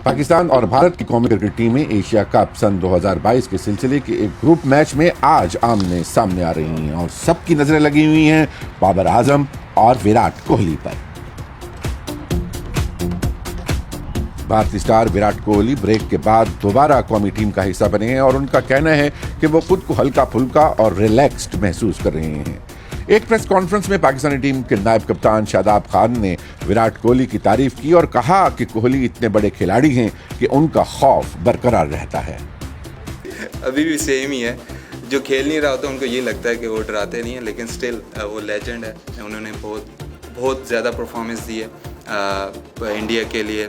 पाकिस्तान और भारत की कौमी क्रिकेट टीमें एशिया कप सन 2022 के सिलसिले के एक ग्रुप मैच में आज आमने सामने आ रही हैं और सबकी नजरें लगी हुई हैं बाबर आजम और विराट कोहली पर। भारतीय स्टार विराट कोहली ब्रेक के बाद दोबारा कौमी टीम का हिस्सा बने हैं और उनका कहना है कि वो खुद को हल्का फुल्का और रिलैक्स्ड महसूस कर रहे हैं। एक प्रेस कॉन्फ्रेंस में पाकिस्तानी टीम के नायब कप्तान शादाब खान ने विराट कोहली की तारीफ की और कहा कि कोहली इतने बड़े खिलाड़ी हैं कि उनका खौफ बरकरार रहता है। अभी भी सेम ही है, जो खेल नहीं रहा होता उनको ये लगता है कि वो डराते नहीं है, लेकिन स्टिल वो लेजेंड है। उन्होंने बहुत ज़्यादा परफॉर्मेंस दी है इंडिया के लिए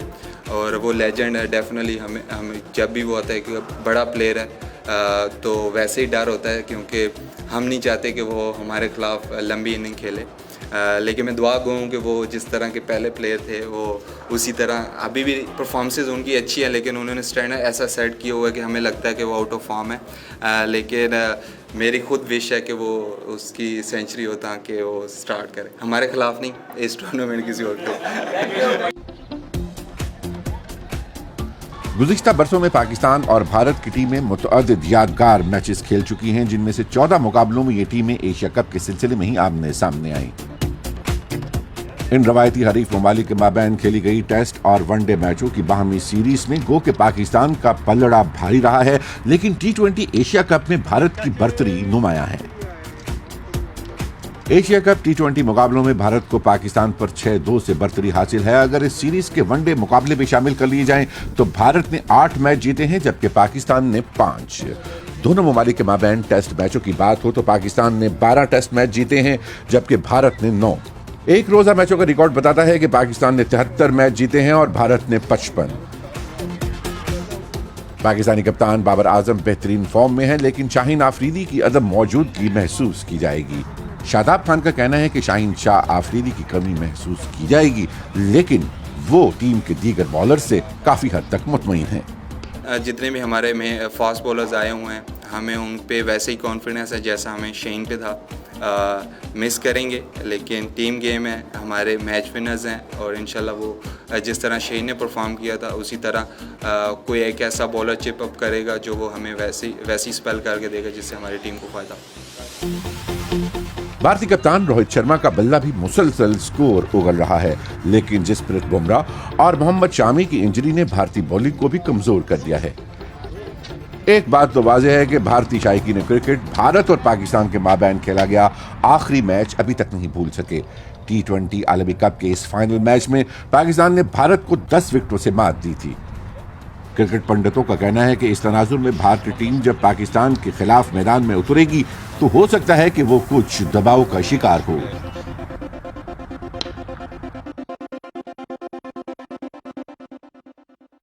और वो लेजेंड है। डेफिनेटली हमें जब भी वो आता है कि बड़ा प्लेयर है तो वैसे ही डर होता है, क्योंकि हम नहीं चाहते कि वो हमारे खिलाफ लंबी इनिंग खेले। लेकिन मैं दुआ गो हूँ कि वो जिस तरह के पहले प्लेयर थे वो उसी तरह, अभी भी परफॉर्मेंसेस उनकी अच्छी है, लेकिन उन्होंने स्टैंडर्ड ऐसा सेट किया हुआ है कि हमें लगता है कि वो आउट ऑफ फॉर्म है। लेकिन मेरी खुद विश है कि वो उसकी सेंचुरी हो ताकि वो स्टार्ट करे, हमारे खिलाफ नहीं, इस टूर्नामेंट किसी और के। गुज़िश्ता बरसों में पाकिस्तान और भारत की टीमें मुतअद्दिद यादगार मैचेस खेल चुकी हैं, जिनमें से 14 मुकाबलों में ये टीमें एशिया कप के सिलसिले में ही आमने सामने आईं। इन रवायती हरीफ ममालिक के माबैन खेली गई टेस्ट और वनडे मैचों की बाहमी सीरीज में गो के पाकिस्तान का पलड़ा भारी रहा है, लेकिन T20 एशिया कप में भारत की बर्तरी नुमायां है। एशिया कप T20 मुकाबलों में भारत को पाकिस्तान पर 6-2 से बर्तरी हासिल है। अगर इस सीरीज के वनडे मुकाबले भी शामिल कर लिए जाएं तो भारत ने 8 मैच जीते हैं जबकि पाकिस्तान ने 5। दोनों ममालिक के माबैन टेस्ट मैचों की बात हो तो पाकिस्तान ने 12 टेस्ट मैच जीते हैं जबकि भारत ने 9। एक रोजा मैचों का रिकॉर्ड बताता है कि पाकिस्तान ने 73 मैच जीते हैं और भारत ने 55। पाकिस्तानी कप्तान बाबर आजम बेहतरीन फॉर्म में हैं, लेकिन शाहीन आफरीदी की अदम मौजूदगी महसूस की जाएगी। शादाब खान का कहना है कि शाहीन शाह आफरीदी की कमी महसूस की जाएगी, लेकिन वो टीम के दीगर बॉलर से काफी हद तक मुतमईन हैं। जितने भी हमारे में फास्ट बॉलर्स आए हुए हैं, हमें उन पे वैसे ही कॉन्फिडेंस है जैसा हमें शाहीन पे था। मिस करेंगे, लेकिन टीम गेम है, हमारे मैच विनर्स हैं और इंशाल्लाह वो जिस तरह शाहीन ने परफॉर्म किया था उसी तरह कोई एक ऐसा बॉलर चिप अप करेगा जो वो हमें वैसी स्पेल करके देगा जिससे हमारी टीम को फायदा। भारतीय कप्तान रोहित शर्मा का बल्ला भी मुसलसल स्कोर उगल रहा है, लेकिन जसप्रीत बुमराह और मोहम्मद शामी की इंजरी ने भारतीय बॉलिंग को भी कमजोर कर दिया है। एक बात तो वाज़ेह है कि भारतीय शायकीन क्रिकेट भारत और पाकिस्तान के माबैन खेला गया आखिरी मैच अभी तक नहीं भूल सके। T20 आलमी कप के इस फाइनल मैच में पाकिस्तान ने भारत को 10 विकेटों से मात दी थी। क्रिकेट पंडितों का कहना है कि इस तनाजुर में भारतीय टीम जब पाकिस्तान के खिलाफ मैदान में उतरेगी तो हो सकता है कि वो कुछ दबाव का शिकार हो।